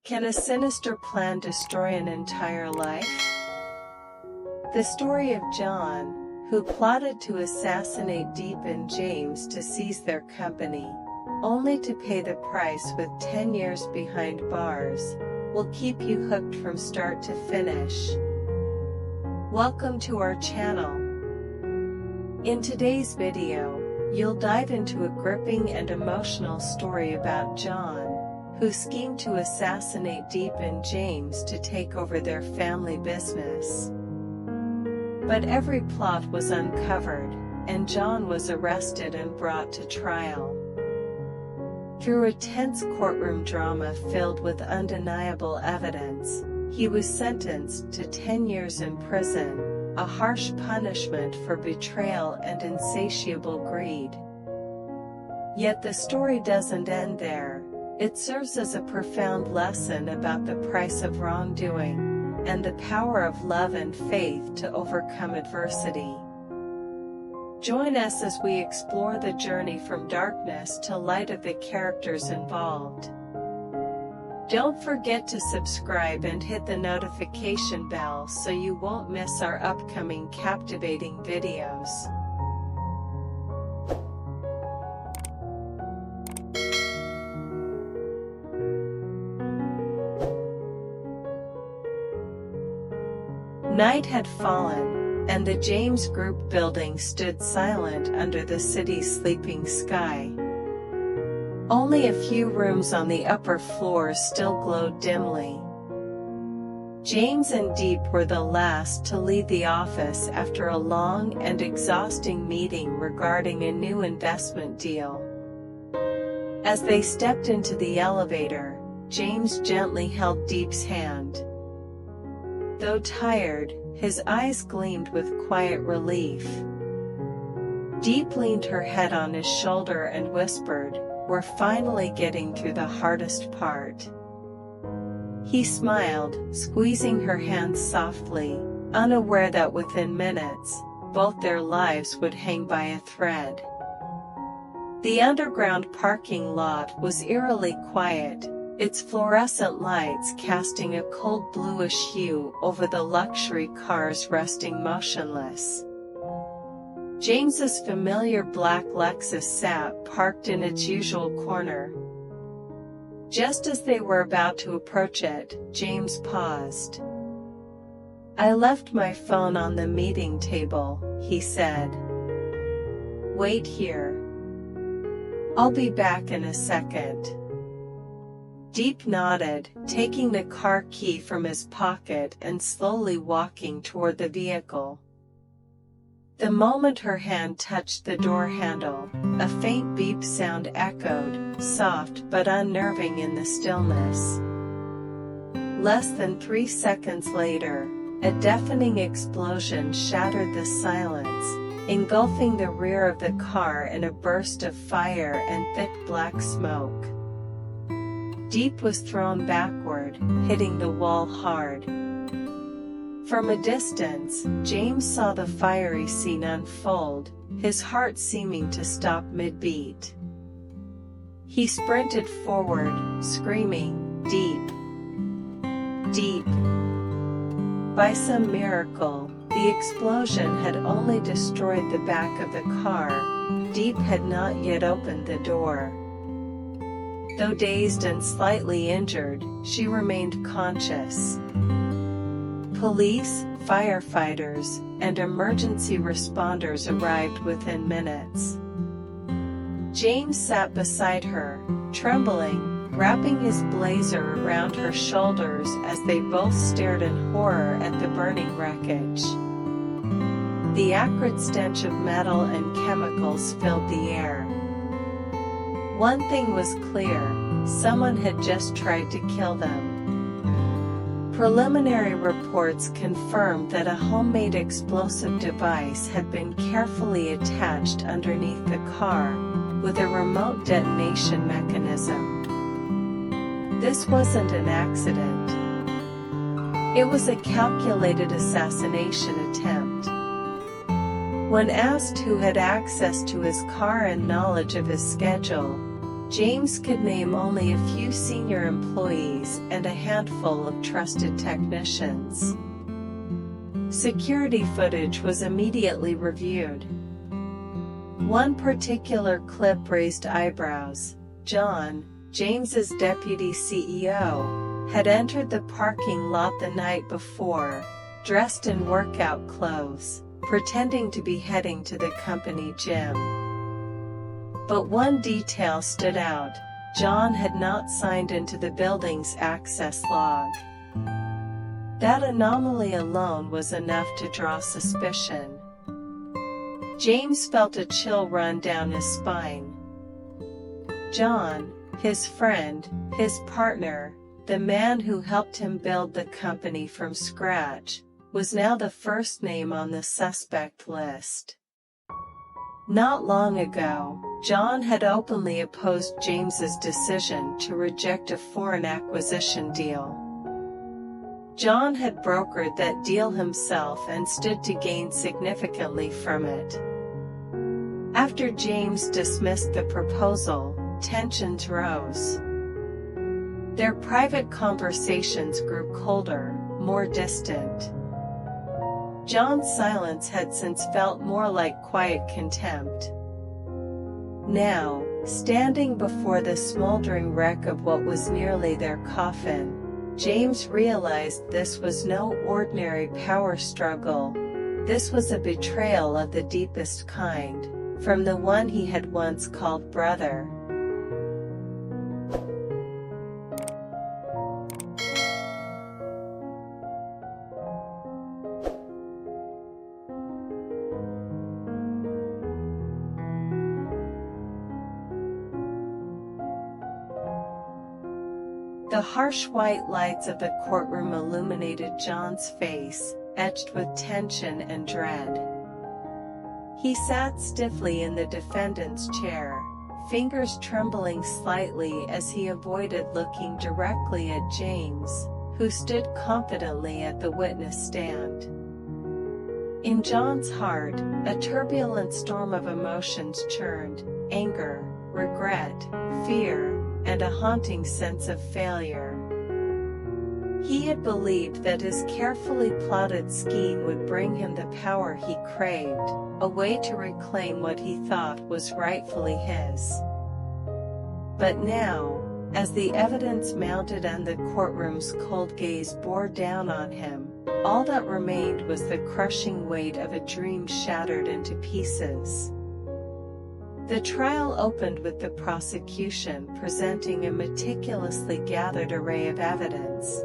Can a sinister plan destroy an entire life? The story of John, who plotted to assassinate Diep and James to seize their company, only to pay the price with 10 years behind bars, will keep you hooked from start to finish. Welcome to our channel. In today's video, you'll dive into a gripping and emotional story about John, who schemed to assassinate Diep and James to take over their family business. But every plot was uncovered, and John was arrested and brought to trial. Through a tense courtroom drama filled with undeniable evidence, he was sentenced to 10 years in prison, a harsh punishment for betrayal and insatiable greed. Yet the story doesn't end there. It serves as a profound lesson about the price of wrongdoing, and the power of love and faith to overcome adversity. Join us as we explore the journey from darkness to light of the characters involved. Don't forget to subscribe and hit the notification bell so you won't miss our upcoming captivating videos. Night had fallen, and the James Group building stood silent under the city's sleeping sky. Only a few rooms on the upper floors still glowed dimly. James and Diep were the last to leave the office after a long and exhausting meeting regarding a new investment deal. As they stepped into the elevator, James gently held Diep's hand. Though tired, his eyes gleamed with quiet relief. Diep leaned her head on his shoulder and whispered, "We're finally getting through the hardest part." He smiled, squeezing her hand softly, unaware that within minutes, both their lives would hang by a thread. The underground parking lot was eerily quiet, its fluorescent lights casting a cold bluish hue over the luxury cars resting motionless. James's familiar black Lexus sat parked in its usual corner. Just as they were about to approach it, James paused. "I left my phone on the meeting table," he said. "Wait here. I'll be back in a second." Diep nodded, taking the car key from his pocket and slowly walking toward the vehicle. The moment her hand touched the door handle, a faint beep sound echoed, soft but unnerving in the stillness. Less than 3 seconds later, a deafening explosion shattered the silence, engulfing the rear of the car in a burst of fire and thick black smoke. Diep was thrown backward, hitting the wall hard. From a distance, James saw the fiery scene unfold, his heart seeming to stop mid-beat. He sprinted forward, screaming, "Diep! Diep!" By some miracle, the explosion had only destroyed the back of the car. Diep had not yet opened the door. Though dazed and slightly injured, she remained conscious. Police, firefighters, and emergency responders arrived within minutes. James sat beside her, trembling, wrapping his blazer around her shoulders as they both stared in horror at the burning wreckage. The acrid stench of metal and chemicals filled the air. One thing was clear, someone had just tried to kill them. Preliminary reports confirmed that a homemade explosive device had been carefully attached underneath the car, with a remote detonation mechanism. This wasn't an accident. It was a calculated assassination attempt. When asked who had access to his car and knowledge of his schedule, James could name only a few senior employees and a handful of trusted technicians. Security footage was immediately reviewed. One particular clip raised eyebrows. John, James's deputy CEO, had entered the parking lot the night before, dressed in workout clothes, pretending to be heading to the company gym. But one detail stood out: John had not signed into the building's access log. That anomaly alone was enough to draw suspicion. James felt a chill run down his spine. John, his friend, his partner, the man who helped him build the company from scratch, was now the first name on the suspect list. Not long ago, John had openly opposed James's decision to reject a foreign acquisition deal. John had brokered that deal himself and stood to gain significantly from it. After James dismissed the proposal, tensions rose. Their private conversations grew colder, more distant. John's silence had since felt more like quiet contempt. Now, standing before the smoldering wreck of what was nearly their coffin, James realized this was no ordinary power struggle. This was a betrayal of the deepest kind, from the one he had once called brother. The harsh white lights of the courtroom illuminated John's face, etched with tension and dread. He sat stiffly in the defendant's chair, fingers trembling slightly as he avoided looking directly at James, who stood confidently at the witness stand. In John's heart, a turbulent storm of emotions churned: anger, regret, fear, and a haunting sense of failure. He had believed that his carefully plotted scheme would bring him the power he craved, a way to reclaim what he thought was rightfully his. But now, as the evidence mounted and the courtroom's cold gaze bore down on him, all that remained was the crushing weight of a dream shattered into pieces. The trial opened with the prosecution presenting a meticulously gathered array of evidence.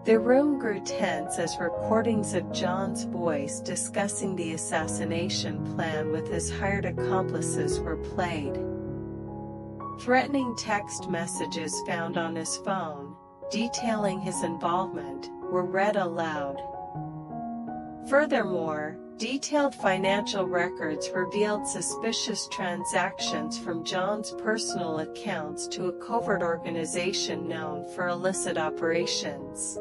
The room grew tense as recordings of John's voice discussing the assassination plan with his hired accomplices were played. Threatening text messages found on his phone, detailing his involvement, were read aloud. Furthermore, detailed financial records revealed suspicious transactions from John's personal accounts to a covert organization known for illicit operations.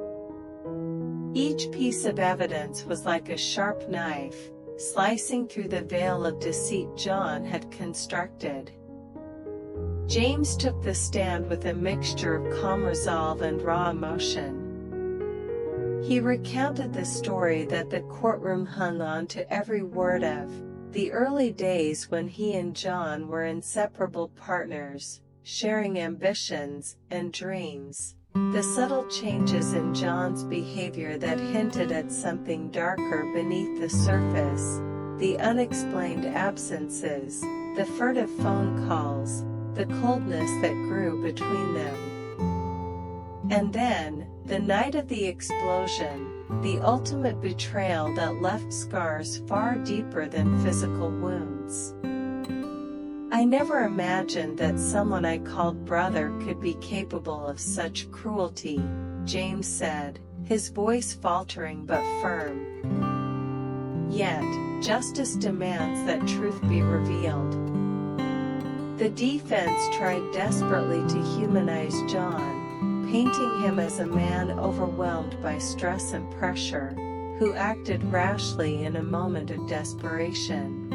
Each piece of evidence was like a sharp knife, slicing through the veil of deceit John had constructed. James took the stand with a mixture of calm resolve and raw emotion. He recounted the story that the courtroom hung on to every word of: the early days when he and John were inseparable partners, sharing ambitions and dreams. The subtle changes in John's behavior that hinted at something darker beneath the surface, the unexplained absences, the furtive phone calls, the coldness that grew between them. And then, the night of the explosion, the ultimate betrayal that left scars far deeper than physical wounds. I never imagined that someone I called brother could be capable of such cruelty, James said, his voice faltering but firm. Yet, justice demands that truth be revealed. The defense tried desperately to humanize John, painting him as a man overwhelmed by stress and pressure, who acted rashly in a moment of desperation.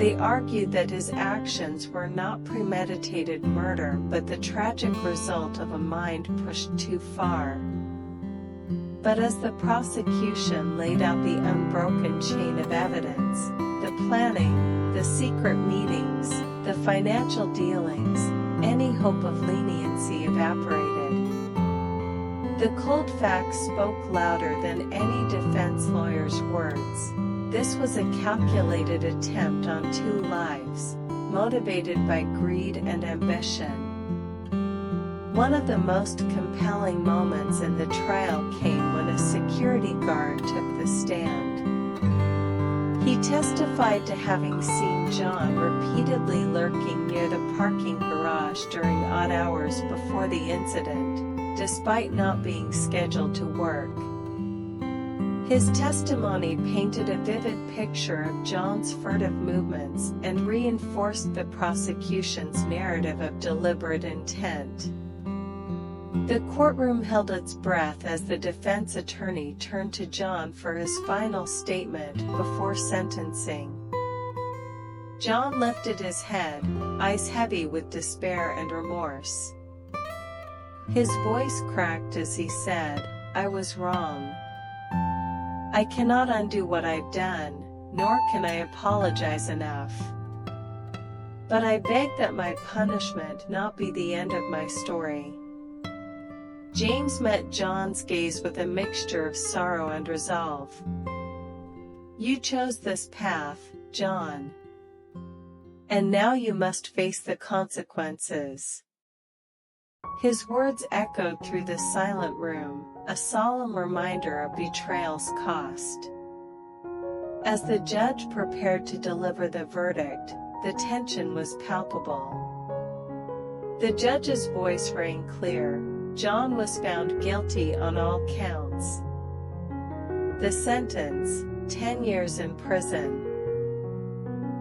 They argued that his actions were not premeditated murder but the tragic result of a mind pushed too far. But as the prosecution laid out the unbroken chain of evidence, the planning, the secret meetings, the financial dealings, any hope of leniency evaporated. The cold facts spoke louder than any defense lawyer's words. This was a calculated attempt on 2 lives, motivated by greed and ambition. One of the most compelling moments in the trial came when a security guard took the stand. He testified to having seen John repeatedly lurking near the parking garage during odd hours before the incident, despite not being scheduled to work. His testimony painted a vivid picture of John's furtive movements and reinforced the prosecution's narrative of deliberate intent. The courtroom held its breath as the defense attorney turned to John for his final statement before sentencing. John lifted his head, eyes heavy with despair and remorse. His voice cracked as he said, "I was wrong. I cannot undo what I've done, nor can I apologize enough. But I beg that my punishment not be the end of my story." James met John's gaze with a mixture of sorrow and resolve. "You chose this path, John. And now you must face the consequences." His words echoed through the silent room, a solemn reminder of betrayal's cost. As the judge prepared to deliver the verdict, the tension was palpable. The judge's voice rang clear. John was found guilty on all counts. The sentence, 10 years in prison.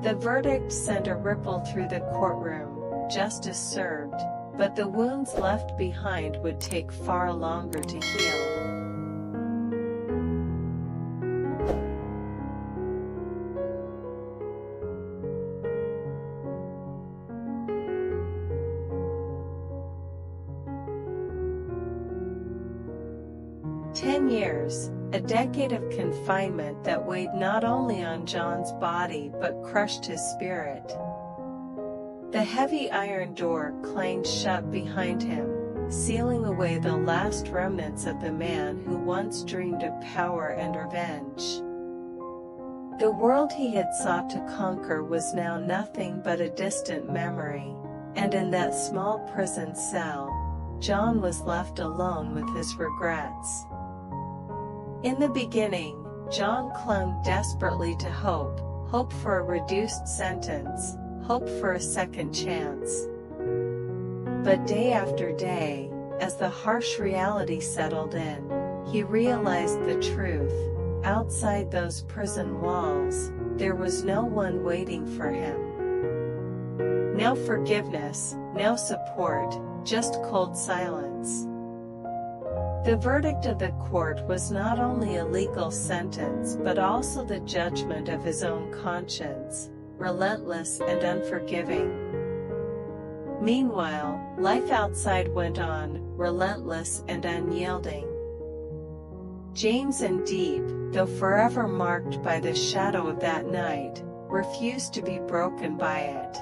The verdict sent a ripple through the courtroom. Justice served, but the wounds left behind would take far longer to heal. Years, a decade of confinement that weighed not only on John's body but crushed his spirit. The heavy iron door clanged shut behind him, sealing away the last remnants of the man who once dreamed of power and revenge. The world he had sought to conquer was now nothing but a distant memory, and in that small prison cell, John was left alone with his regrets. In the beginning, John clung desperately to hope for a reduced sentence, hope for a second chance. But day after day, as the harsh reality settled in, he realized the truth. Outside those prison walls, there was no one waiting for him. No forgiveness, no support, just cold silence. The verdict of the court was not only a legal sentence but also the judgment of his own conscience, relentless and unforgiving. Meanwhile, life outside went on, relentless and unyielding. James and Diep, though forever marked by the shadow of that night, refused to be broken by it.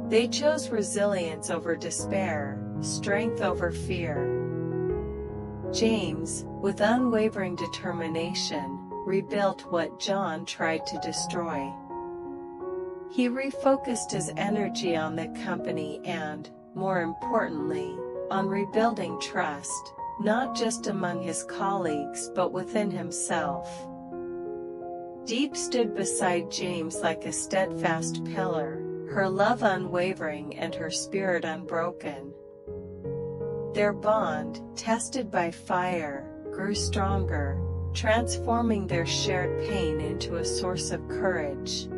They chose resilience over despair, strength over fear. James, with unwavering determination, rebuilt what John tried to destroy. He refocused his energy on the company and, more importantly, on rebuilding trust, not just among his colleagues but within himself. Diep stood beside James like a steadfast pillar, her love unwavering and her spirit unbroken. Their bond, tested by fire, grew stronger, transforming their shared pain into a source of courage.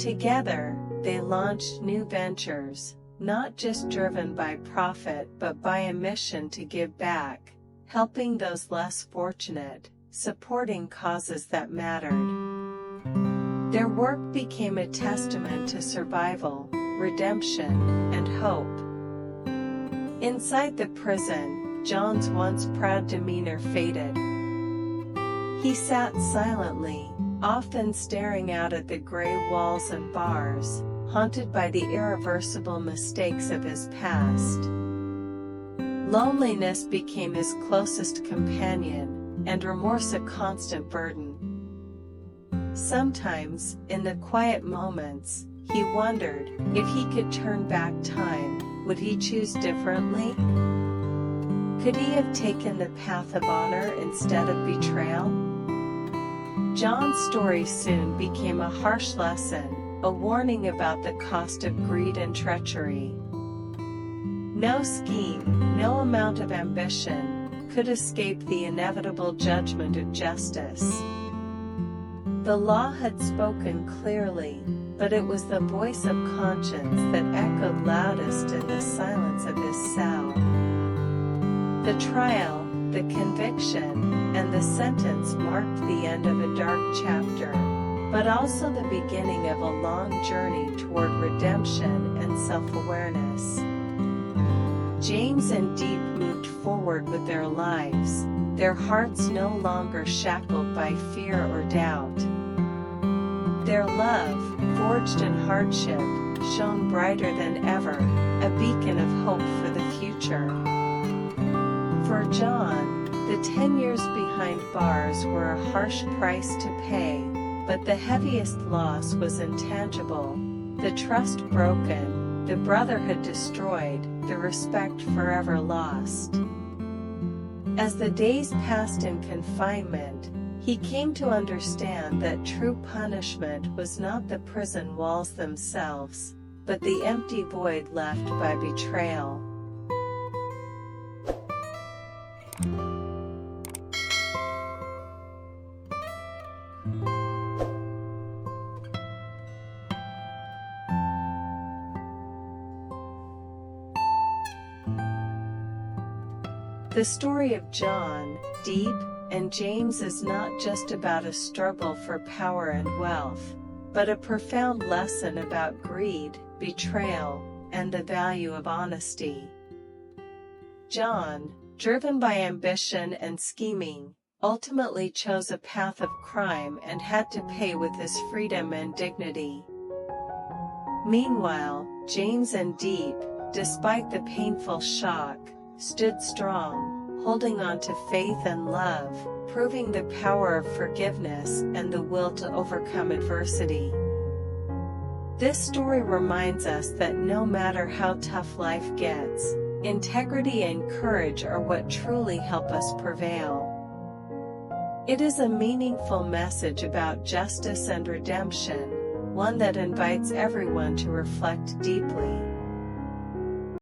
Together, they launched new ventures, not just driven by profit but by a mission to give back, helping those less fortunate, supporting causes that mattered. Their work became a testament to survival, redemption, and hope. Inside the prison, John's once proud demeanor faded. He sat silently, often staring out at the gray walls and bars, haunted by the irreversible mistakes of his past. Loneliness became his closest companion, and remorse a constant burden. Sometimes, in the quiet moments, he wondered, if he could turn back time, would he choose differently? Could he have taken the path of honor instead of betrayal? John's story soon became a harsh lesson, a warning about the cost of greed and treachery. No scheme, no amount of ambition, could escape the inevitable judgment of justice. The law had spoken clearly, but it was the voice of conscience that echoed loudest in the silence of his cell. The trial, the conviction, and the sentence marked the end of a dark chapter, but also the beginning of a long journey toward redemption and self-awareness. James and Diep moved forward with their lives, their hearts no longer shackled by fear or doubt. Their love, forged in hardship, shone brighter than ever, a beacon of hope for the future. For John, the 10 years behind bars were a harsh price to pay, but the heaviest loss was intangible: the trust broken, the brotherhood destroyed, the respect forever lost. As the days passed in confinement, he came to understand that true punishment was not the prison walls themselves, but the empty void left by betrayal. The story of John, Diep, and James is not just about a struggle for power and wealth, but a profound lesson about greed, betrayal, and the value of honesty. John, driven by ambition and scheming, ultimately chose a path of crime and had to pay with his freedom and dignity. Meanwhile, James and Diep, despite the painful shock, stood strong, holding on to faith and love, proving the power of forgiveness and the will to overcome adversity. This story reminds us that no matter how tough life gets, integrity and courage are what truly help us prevail. It is a meaningful message about justice and redemption, one that invites everyone to reflect deeply.